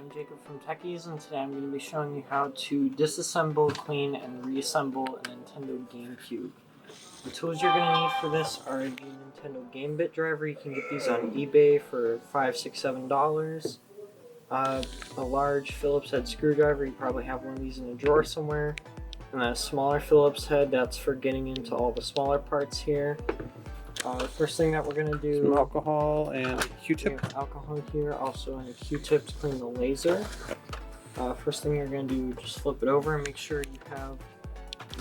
I'm Jacob from Tekkies, and today I'm going to be showing you how to disassemble, clean, and reassemble a Nintendo GameCube. The tools you're going to need for this are the Nintendo Game Bit driver. You can get these on eBay for $5, $6, $7. A large Phillips head screwdriver, you probably have one of these in a drawer somewhere. And then a smaller Phillips head, that's for getting into all the smaller parts here. The first thing that we're going to do... Some alcohol and a Q-tip. We have alcohol here, also and a Q-tip to clean the laser. First thing you're going to do, just flip it over and make sure you have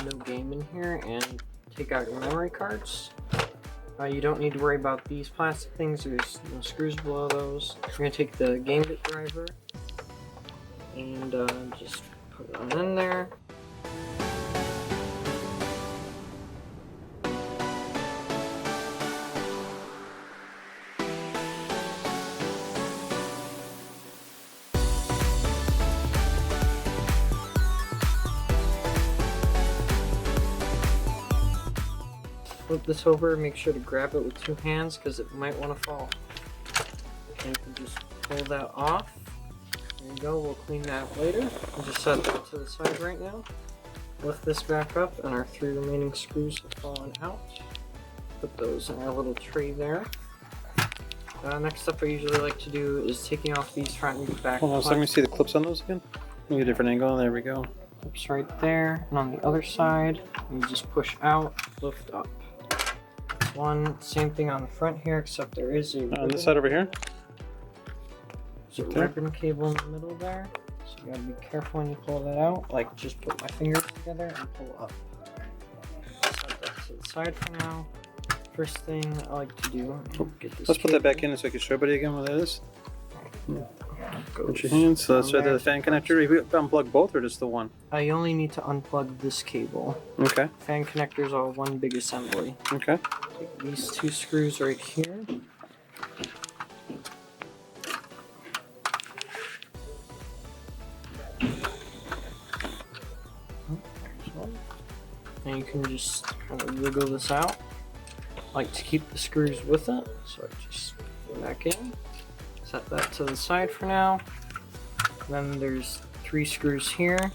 no game in here, and take out your memory cards. You don't need to worry about these plastic things, there's no screws below those. We're going to take the Game Bit driver and just put it on in there. Flip this over, make sure to grab it with two hands because it might want to fall. And you can just pull that off. There you go, we'll clean that later. We'll just set that to the side right now. Lift this back up and our three remaining screws have fallen out. Put those in our little tray there. Next up I usually like to do is taking off these front and back. Hold on, so let me see the clips on those again. Give me a different angle, there we go. Clips right there, and on the other side, you just push out, lift up. One, same thing on the front here, except there is a on this side over here. There's a ribbon cable in the middle there, so you gotta be careful when you pull that out. Like, just put my fingers together and pull up. Set that to the side for now. First thing I like to do, get this. Let's put that back in so I can show everybody again what that is. Put your hands. So that's right there, the fan connector. Have you unplugged both or just the one? You only need to unplug this cable. Okay. Fan connectors are one big assembly. Okay. Take these two screws right here. And you can just kind of wiggle this out. I like to keep the screws with it, so I just put it back in. Set that to the side for now. Then there's three screws here.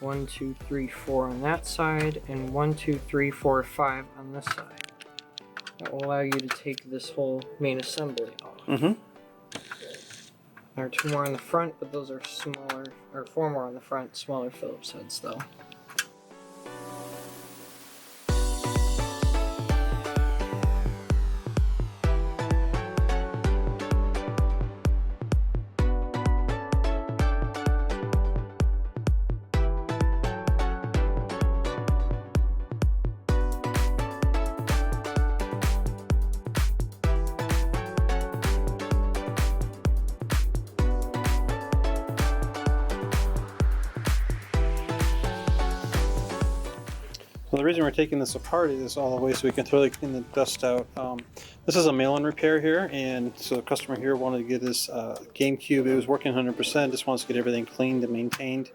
1, 2, 3, 4 on that side, and 1, 2, 3, 4, 5 on this side. That will allow you to take this whole main assembly off. Mm-hmm. There are two more on the front, but those are smaller, or four more on the front, smaller Phillips heads though. Well, the reason we're taking this apart is all the way so we can thoroughly clean the dust out. This is a mail-in repair here, and so the customer here wanted to get his GameCube. It was working 100%, just wants to get everything cleaned and maintained.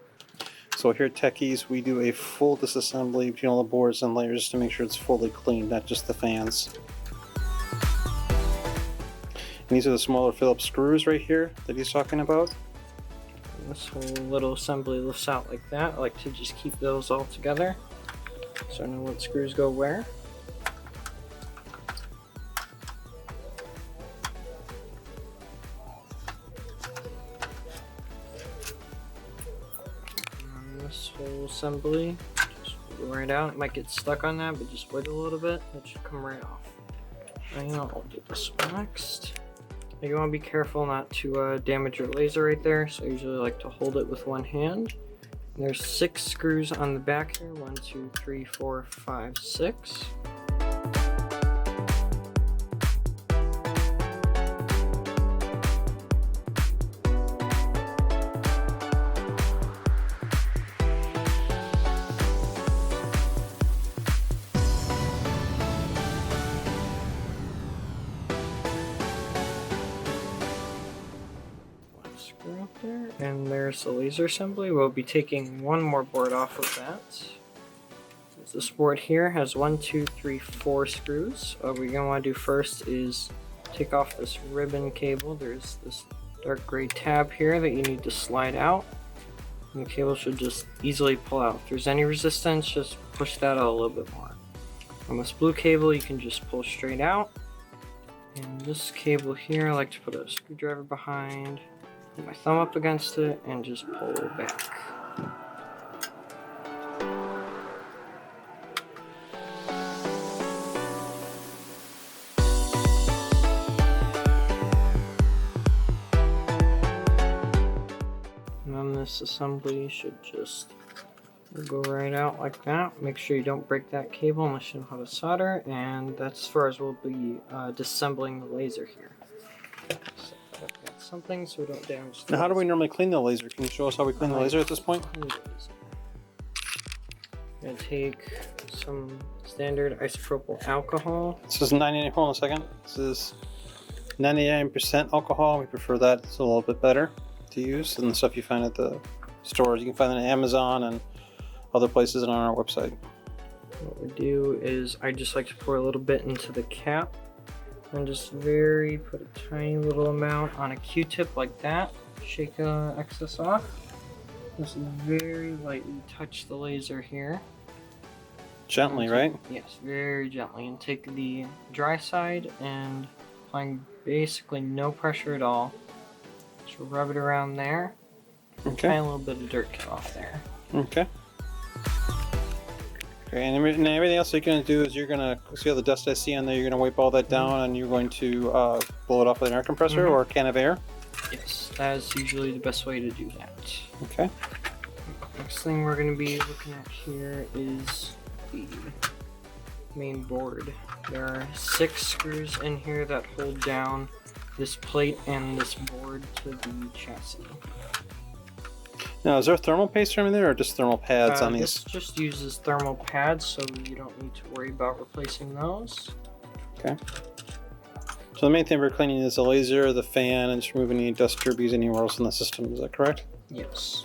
So here at Tekkies, we do a full disassembly between all the boards and layers to make sure it's fully cleaned, not just the fans. And these are the smaller Phillips screws right here that he's talking about. This whole little assembly lifts out like that. I like to just keep those all together, so I know what screws go where. And this whole assembly, just wiggle right out. It might get stuck on that, but just wiggle a little bit. It should come right off. And I'll do this one next. You want to be careful not to damage your laser right there, so I usually like to hold it with one hand. And there's 6 screws on the back here. 1, 2, 3, 4, 5, 6. Screw up there, and there's the laser assembly. We'll be taking one more board off of that. This board here has 1, 2, 3, 4 screws. What we're going to want to do first is take off this ribbon cable. There's this dark gray tab here that you need to slide out. And the cable should just easily pull out. If there's any resistance, just push that out a little bit more. On this blue cable, you can just pull straight out. And this cable here, I like to put a screwdriver behind, put my thumb up against it, and just pull back. And then this assembly should just go right out like that. Make sure you don't break that cable unless you know how to solder, and that's as far as we'll be disassembling the laser here. So I've got something so we don't damage the Now, how do we normally clean the laser? Can you show us how we clean the laser at this point? I'm gonna take some standard isopropyl alcohol. This is 99. Hold on a second. This is 99% alcohol. We prefer that. It's a little bit better to use than the stuff you find at the stores. You can find it on Amazon and other places and on our website. What we do is I just like to pour a little bit into the cap and just put a tiny little amount on a Q-tip like that. Shake the excess off. Just very lightly touch the laser here. Gently, right? Yes, very gently. And take the dry side and applying basically no pressure at all. Just rub it around there. Okay. Tiny little bit of dirt get off there. Okay. Okay, and everything else you're going to do is you're going to see all the dust I see on there. You're going to wipe all that down, and you're going to blow it off with an air compressor or a can of air. Yes, that is usually the best way to do that. Okay. Next thing we're going to be looking at here is the main board. There are 6 screws in here that hold down this plate and this board to the chassis. Now, is there thermal paste in there or just thermal pads on these? This just uses thermal pads, so you don't need to worry about replacing those. Okay. So the main thing we're cleaning is the laser, the fan, and just removing any dust derbies anywhere else in the system. Is that correct? Yes.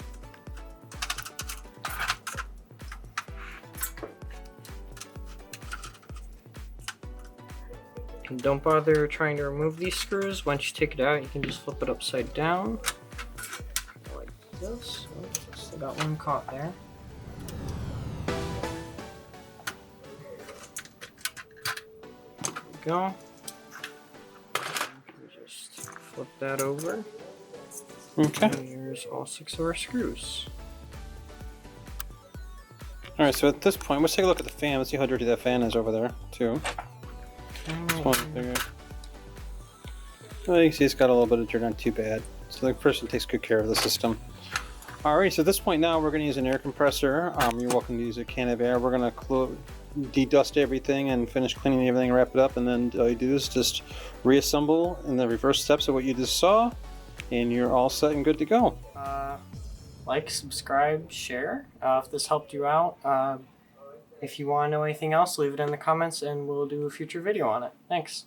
And don't bother trying to remove these screws. Once you take it out, you can just flip it upside down. Like this. Oh, still got one caught there. There we go. Just flip that over. Okay. And here's all 6 of our screws. All right. So at this point, let's take a look at the fan. Let's see how dirty that fan is over there, too. This one's bigger. Well, you can see it's got a little bit of dirt, not too bad. So the person takes good care of the system. Alright, so at this point now we're going to use an air compressor. You're welcome to use a can of air. We're going to de-dust everything and finish cleaning everything and wrap it up. And then all you do is just reassemble in the reverse steps of what you just saw. And you're all set and good to go. Like, subscribe, share if this helped you out. If you want to know anything else, leave it in the comments and we'll do a future video on it. Thanks.